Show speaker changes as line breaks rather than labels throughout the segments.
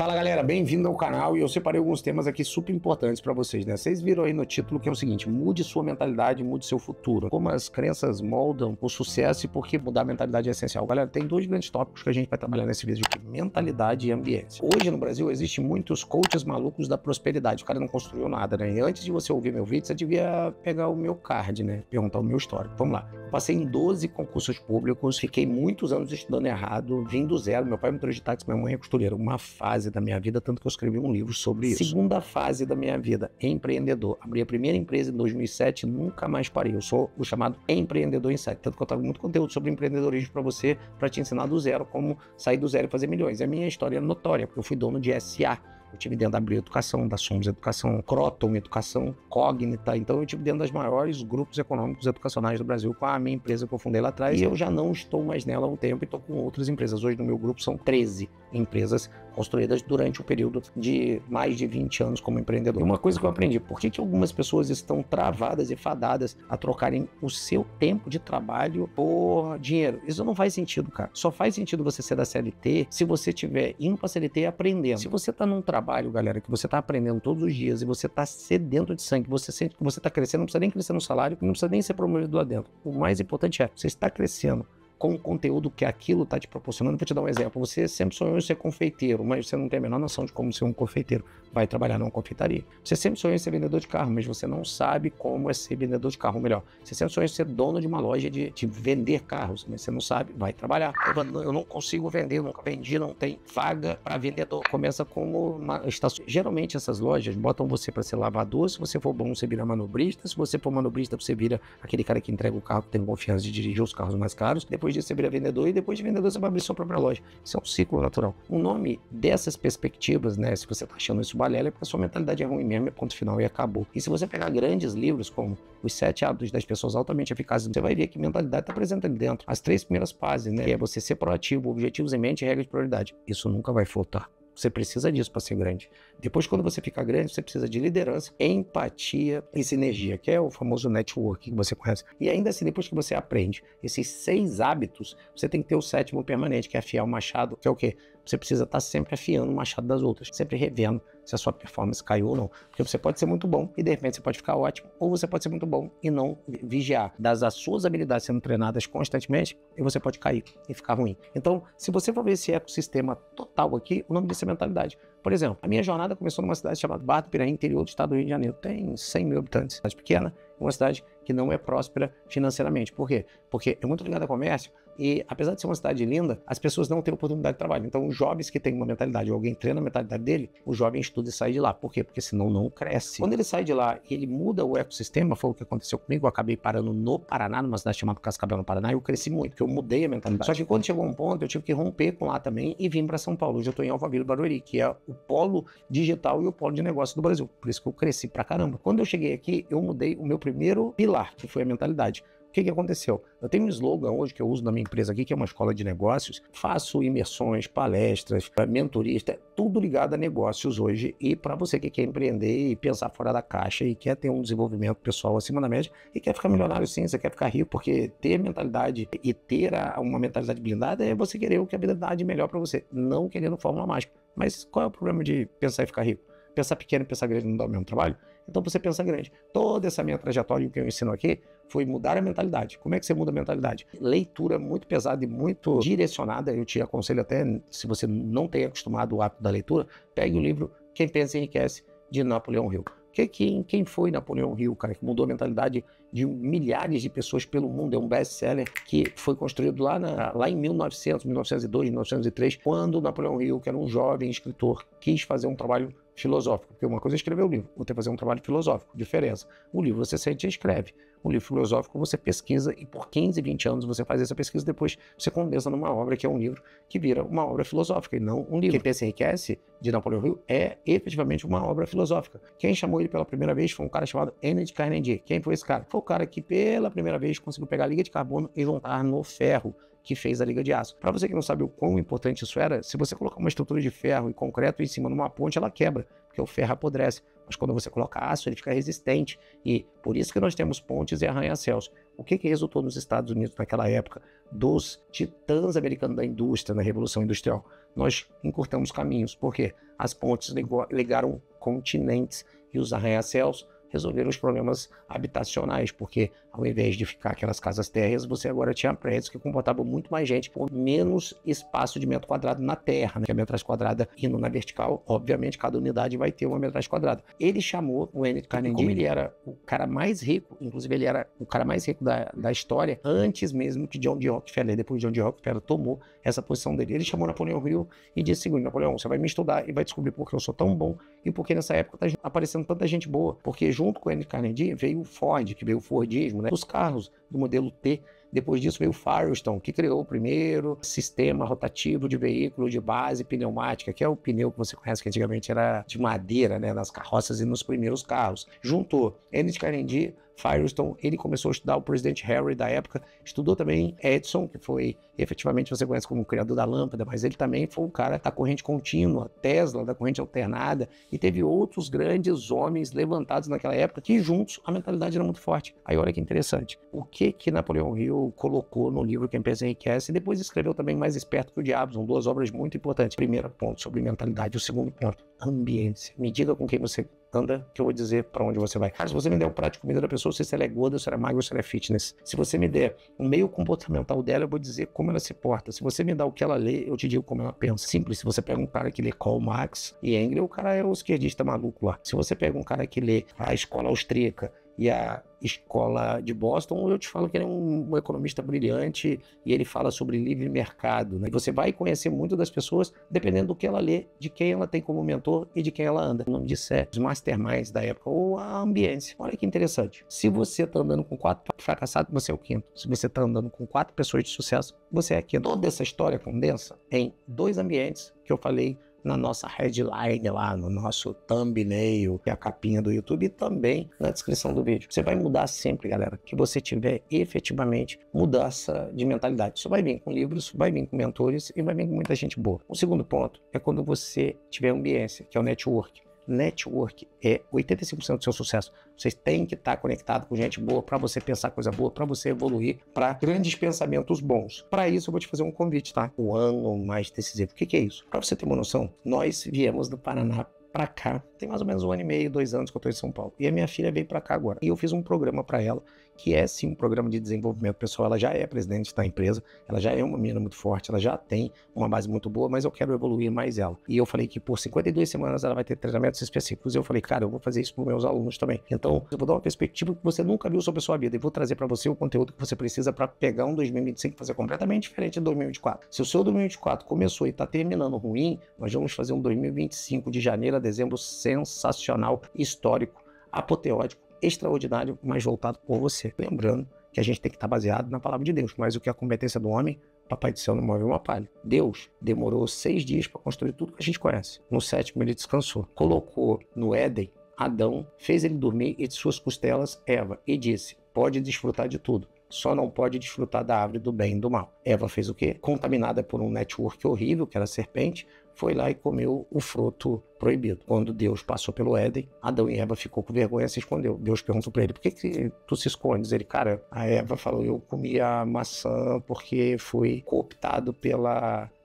Fala galera, bem-vindo ao canal e eu separei alguns temas aqui super importantes para vocês, né? Vocês viram aí no título que é o seguinte: mude sua mentalidade, mude seu futuro. Como as crenças moldam o sucesso e por que mudar a mentalidade é essencial. Galera, tem dois grandes tópicos que a gente vai trabalhar nesse vídeo aqui: mentalidade e ambiente. Hoje no Brasil existem muitos coaches malucos da prosperidade. O cara não construiu nada, né? E antes de você ouvir meu vídeo, você devia pegar o meu card, né? Perguntar o meu histórico. Vamos lá. Eu passei em 12 concursos públicos, fiquei muitos anos estudando errado, vim do zero. Meu pai é motor de táxi, minha mãe é costureira. Uma fase da minha vida, tanto que eu escrevi um livro sobre isso. Segunda fase da minha vida, empreendedor. Abri a primeira empresa em 2007, nunca mais parei. Eu sou o chamado empreendedor em série. Tanto que eu trago muito conteúdo sobre empreendedorismo para você, para te ensinar do zero como sair do zero e fazer milhões. E a minha história é notória, porque eu fui dono de SA. Eu tive dentro da Abril Educação, da Somos Educação, Croton Educação, Cognita. Então eu tive dentro das maiores grupos econômicos educacionais do Brasil com a minha empresa que eu fundei lá atrás. E eu já não estou mais nela há um tempo e estou com outras empresas. Hoje no meu grupo são 13 empresas construídas durante o período de mais de 20 anos como empreendedor. E uma coisa que eu aprendi: por que algumas pessoas estão travadas e fadadas a trocarem o seu tempo de trabalho por dinheiro? Isso não faz sentido, cara. Só faz sentido você ser da CLT se você estiver indo para a CLT e aprendendo. Se você está num trabalho, galera, que você está aprendendo todos os dias e você está sedento de sangue, você sente que você está crescendo, não precisa nem crescer no salário, não precisa nem ser promovido lá dentro. O mais importante é, você está crescendo com o conteúdo que aquilo está te proporcionando. Vou te dar um exemplo: você sempre sonhou em ser confeiteiro, mas você não tem a menor noção de como ser um confeiteiro. Vai trabalhar numa confeitaria. Você sempre sonhou em ser vendedor de carro, mas você não sabe como é ser vendedor de carro. Ou melhor, você sempre sonhou em ser dono de uma loja de vender carros, mas você não sabe, vai trabalhar. Eu não consigo vender, eu nunca vendi, não tem vaga para vendedor. Começa como uma estação. Geralmente essas lojas botam você para ser lavador. Se você for bom, você vira manobrista. Se você for manobrista, você vira aquele cara que entrega o carro, que tem confiança de dirigir os carros mais caros. Depois disso você vira vendedor e depois de vendedor você vai abrir sua própria loja. Isso é um ciclo natural. O nome dessas perspectivas, né, se você tá achando isso balela, é porque a sua mentalidade é ruim mesmo, é ponto final e acabou. E se você pegar grandes livros como Os 7 Hábitos das Pessoas Altamente Eficazes, você vai ver que mentalidade está presente ali dentro. As 3 primeiras fases, né, que é você ser proativo, objetivos em mente e regras de prioridade. Isso nunca vai faltar. Você precisa disso para ser grande. Depois, quando você ficar grande, você precisa de liderança, empatia e sinergia, que é o famoso network que você conhece. E ainda assim, depois que você aprende esses 6 hábitos, você tem que ter o 7º permanente, que é afiar o machado, que é o quê? Você precisa estar sempre afiando o machado das outras, sempre revendo se a sua performance caiu ou não. Porque você pode ser muito bom e de repente você pode ficar ótimo, ou você pode ser muito bom e não vigiar das as suas habilidades sendo treinadas constantemente, e você pode cair e ficar ruim. Então, se você for ver esse ecossistema total aqui, o nome disso é mentalidade. Por exemplo, a minha jornada começou numa cidade chamada Barra do Piraí, interior do estado do Rio de Janeiro. Tem 100 mil habitantes. Cidade pequena, uma cidade que não é próspera financeiramente. Por quê? Porque é muito ligada a comércio e, apesar de ser uma cidade linda, as pessoas não têm oportunidade de trabalho. Então, os jovens que têm uma mentalidade, ou alguém treina a mentalidade dele, o jovem estuda e sai de lá. Por quê? Porque senão não cresce. Quando ele sai de lá e ele muda o ecossistema, foi o que aconteceu comigo. Eu acabei parando no Paraná, numa cidade chamada Cascavel, no Paraná, e eu cresci muito, porque eu mudei a mentalidade. Só que quando chegou um ponto, eu tive que romper com lá também e vim para São Paulo. Hoje eu estou em Alphaville, Barueri, que é o polo digital e o polo de negócio do Brasil. Por isso que eu cresci pra caramba. Quando eu cheguei aqui, eu mudei o meu primeiro pilar, que foi a mentalidade. O que aconteceu? Eu tenho um slogan hoje que eu uso na minha empresa aqui, que é uma escola de negócios. Faço imersões, palestras, mentorias, tudo ligado a negócios hoje. E para você que quer empreender e pensar fora da caixa e quer ter um desenvolvimento pessoal acima da média e quer ficar milionário sim, você quer ficar rico, porque ter mentalidade e ter uma mentalidade blindada é você querer o que a vida dá de melhor para você, não querendo fórmula mágica. Mas qual é o problema de pensar e ficar rico? Pensar pequeno e pensar grande não dá o mesmo trabalho? Então você pensa grande. Toda essa minha trajetória que eu ensino aqui foi mudar a mentalidade. Como é que você muda a mentalidade? Leitura muito pesada e muito direcionada. Eu te aconselho até, se você não tem acostumado o hábito da leitura, pegue o livro Quem Pensa Enriquece, de Napoleão Hill. Quem foi Napoleão Hill, cara, que mudou a mentalidade de milhares de pessoas pelo mundo? É um best-seller que foi construído lá em 1900, 1902, 1903, quando Napoleão Hill, que era um jovem escritor, quis fazer um trabalho filosófico. Porque uma coisa é escrever o livro, outra é fazer um trabalho filosófico. Diferença. O livro você sente e escreve. O livro filosófico você pesquisa e por 15, 20 anos você faz essa pesquisa, depois você condensa numa obra que é um livro que vira uma obra filosófica e não um livro. Quem Pensa Enriquece, de Napoleão Hill, é efetivamente uma obra filosófica. Quem chamou ele pela primeira vez foi um cara chamado Ernest Carnegie. Quem foi esse cara? Foi o cara que pela primeira vez conseguiu pegar a liga de carbono e juntar no ferro, que fez a liga de aço. Para você que não sabe o quão importante isso era, se você colocar uma estrutura de ferro e concreto em cima de uma ponte, ela quebra, porque o ferro apodrece. Mas quando você coloca aço, ele fica resistente. E por isso que nós temos pontes e arranha-céus. O que resultou nos Estados Unidos naquela época dos titãs americanos da indústria, na Revolução Industrial? nós encurtamos caminhos. Por quê? As pontes ligaram continentes e os arranha-céus resolveram os problemas habitacionais, porque ao invés de ficar aquelas casas térreas, você agora tinha prédios que comportavam muito mais gente por menos espaço de metro quadrado na terra, né? Que a metragem quadrada indo na vertical, obviamente cada unidade vai ter uma metragem quadrada. Ele chamou o N. Carnegie, como ele era o cara mais rico, inclusive ele era o cara mais rico da história, antes mesmo que John D. Rockefeller, depois de John D. Rockefeller tomou essa posição dele. Ele chamou Napoleão Hill e disse o seguinte: Napoleão, você vai me estudar e vai descobrir por que eu sou tão bom e por que nessa época tá aparecendo tanta gente boa, porque junto com o N. Carnegie veio o Ford, que veio o Fordismo, né? Os carros do modelo T. Depois disso veio o Firestone, que criou o primeiro sistema rotativo de veículo de base pneumática, que é o pneu que você conhece, que antigamente era de madeira, né, nas carroças e nos primeiros carros. Juntou N. Carnegie, Firestone, ele começou a estudar o presidente Harry da época, estudou também Edison, que foi, efetivamente você conhece como o criador da lâmpada, mas ele também foi o cara da corrente contínua, Tesla, da corrente alternada, e teve outros grandes homens levantados naquela época, que juntos a mentalidade era muito forte. Aí olha que interessante, o que Napoleão Hill colocou no livro Quem Pensa Enriquece, e depois escreveu também Mais Esperto que o Diabo, são duas obras muito importantes. Primeiro ponto sobre mentalidade, o segundo ponto, ambiência. Me diga com quem você anda, que eu vou dizer pra onde você vai. Cara, se você me der um prato de comida da pessoa, eu sei se ela é gorda, se ela é magra ou se ela é fitness. Se você me der um meio comportamental dela, eu vou dizer como ela se porta. Se você me dá o que ela lê, eu te digo como ela pensa. Simples. Se você pega um cara que lê Karl Marx e Engels, o cara é o esquerdista maluco lá. Se você pega um cara que lê a escola austríaca e a escola de Boston, eu te falo que ele é um economista brilhante e ele fala sobre livre mercado, né? E você vai conhecer muito das pessoas dependendo do que ela lê, de quem ela tem como mentor e de quem ela anda. O nome disso é os masterminds da época, ou a ambiência. Olha que interessante. Se você está andando com 4 fracassados, você é o quinto. Se você está andando com 4 pessoas de sucesso, você é a quinta. Toda essa história condensa em 2 ambientes que eu falei na nossa headline lá, no nosso thumbnail, que é a capinha do YouTube, e também na descrição do vídeo. Você vai mudar sempre, galera, que você tiver efetivamente mudança de mentalidade. Isso vai vir com livros, vai vir com mentores e vai vir com muita gente boa. O segundo ponto é quando você tiver ambiência, que é o network. Network é 85% do seu sucesso. Você tem que estar conectado com gente boa para você pensar coisa boa, para você evoluir para grandes pensamentos bons. Para isso eu vou te fazer um convite, tá? O ano mais decisivo. O que é isso? Para você ter uma noção, nós viemos do Paraná para cá, tem mais ou menos 1 ano e meio, 2 anos que eu tô em São Paulo. E a minha filha veio para cá agora. E eu fiz um programa para ela, que é sim um programa de desenvolvimento pessoal. Ela já é presidente da empresa, ela já é uma menina muito forte, ela já tem uma base muito boa, mas eu quero evoluir mais ela. E eu falei que por 52 semanas ela vai ter treinamentos específicos. E eu falei, cara, eu vou fazer isso para os meus alunos também. Então, eu vou dar uma perspectiva que você nunca viu sobre a sua vida e vou trazer para você o conteúdo que você precisa para pegar um 2025 e fazer completamente diferente de 2024. Se o seu 2024 começou e está terminando ruim, nós vamos fazer um 2025 de janeiro a dezembro sensacional, histórico, apoteótico, extraordinário, mas voltado por você. Lembrando que a gente tem que estar baseado na palavra de Deus, mas o que é a competência do homem, Papai do Céu não move uma palha. Deus demorou 6 dias para construir tudo que a gente conhece. No 7º ele descansou. Colocou no Éden Adão, fez ele dormir e de suas costelas Eva e disse, pode desfrutar de tudo. Só não pode desfrutar da árvore do bem e do mal. Eva fez o quê? Contaminada por um network horrível, que era a serpente, foi lá e comeu o fruto proibido. Quando Deus passou pelo Éden, Adão e Eva ficou com vergonha e se escondeu. Deus perguntou para ele, por que tu se escondes? Ele, cara, a Eva falou, eu comi a maçã porque fui cooptado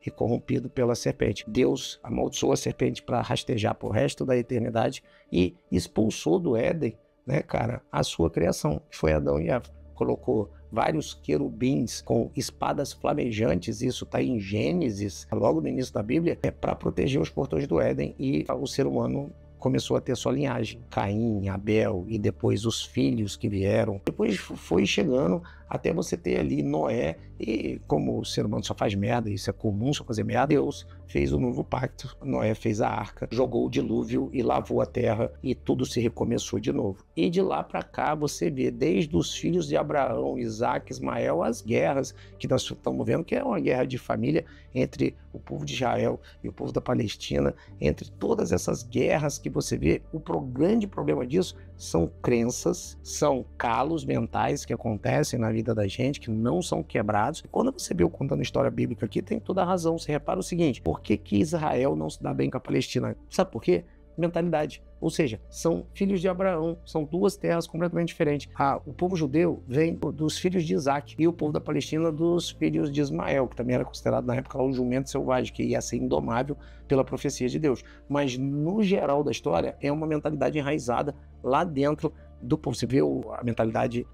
e corrompido pela serpente. Deus amaldiçoou a serpente para rastejar pro resto da eternidade e expulsou do Éden, né, cara, a sua criação, que foi Adão e Eva. Colocou vários querubins com espadas flamejantes, isso está em Gênesis, logo no início da Bíblia, é para proteger os portões do Éden e o ser humano começou a ter sua linhagem, Caim, Abel e depois os filhos que vieram. Depois foi chegando até você ter ali Noé e como o ser humano só faz merda, isso é comum só fazer merda, Deus fez o novo pacto, Noé fez a arca, jogou o dilúvio e lavou a terra e tudo se recomeçou de novo. E de lá para cá você vê desde os filhos de Abraão, Isaac, Ismael, as guerras que nós estamos vendo, que é uma guerra de família entre o povo de Israel e o povo da Palestina, entre todas essas guerras que você vê, o grande problema disso são crenças, são calos mentais que acontecem na vida da gente, que não são quebrados. E quando você viu contando história bíblica aqui, tem toda a razão. Você repara o seguinte, por que Israel não se dá bem com a Palestina? Sabe por quê? mentalidade. Ou seja, são filhos de Abraão, são duas terras completamente diferentes. O povo judeu vem dos filhos de Isaac e o povo da Palestina dos filhos de Ismael, que também era considerado na época um jumento selvagem, que ia ser indomável pela profecia de Deus. Mas no geral da história é uma mentalidade enraizada lá dentro do povo. Você vê a mentalidade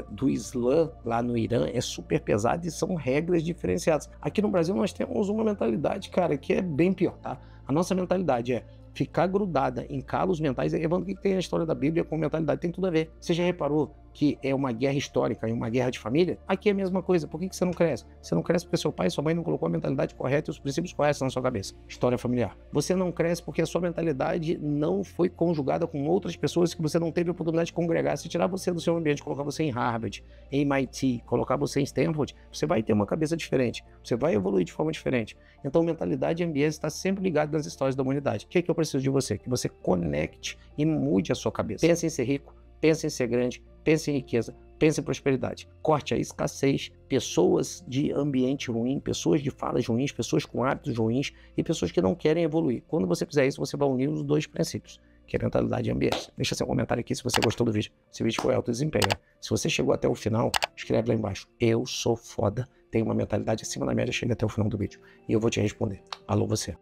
do Islã lá no Irã é super pesada e são regras diferenciadas. Aqui no Brasil nós temos uma mentalidade, cara, que é bem pior, tá? A nossa mentalidade é ficar grudada em calos mentais. Evandro, o que tem a história da Bíblia com mentalidade? Tem tudo a ver. Você já reparou que é uma guerra histórica e uma guerra de família? Aqui é a mesma coisa. Por que você não cresce? Você não cresce porque seu pai e sua mãe não colocou a mentalidade correta e os princípios corretos na sua cabeça. História familiar. Você não cresce porque a sua mentalidade não foi conjugada com outras pessoas que você não teve a oportunidade de congregar. Se tirar você do seu ambiente, colocar você em Harvard, em MIT, colocar você em Stanford, você vai ter uma cabeça diferente. Você vai evoluir de forma diferente. Então, mentalidade e ambiente está sempre ligado nas histórias da humanidade. O que é que eu preciso de você? Que você conecte e mude a sua cabeça. Pense em ser rico, pense em ser grande, pense em riqueza, pense em prosperidade. Corte a escassez, pessoas de ambiente ruim, pessoas de falas ruins, pessoas com hábitos ruins e pessoas que não querem evoluir. Quando você fizer isso, você vai unir os dois princípios, que é mentalidade e ambiente. Deixa seu comentário aqui se você gostou do vídeo. Esse vídeo foi alto desempenho, né? Se você chegou até o final, escreve lá embaixo. Eu sou foda, tenho uma mentalidade acima da média, chega até o final do vídeo. E eu vou te responder. Alô, você.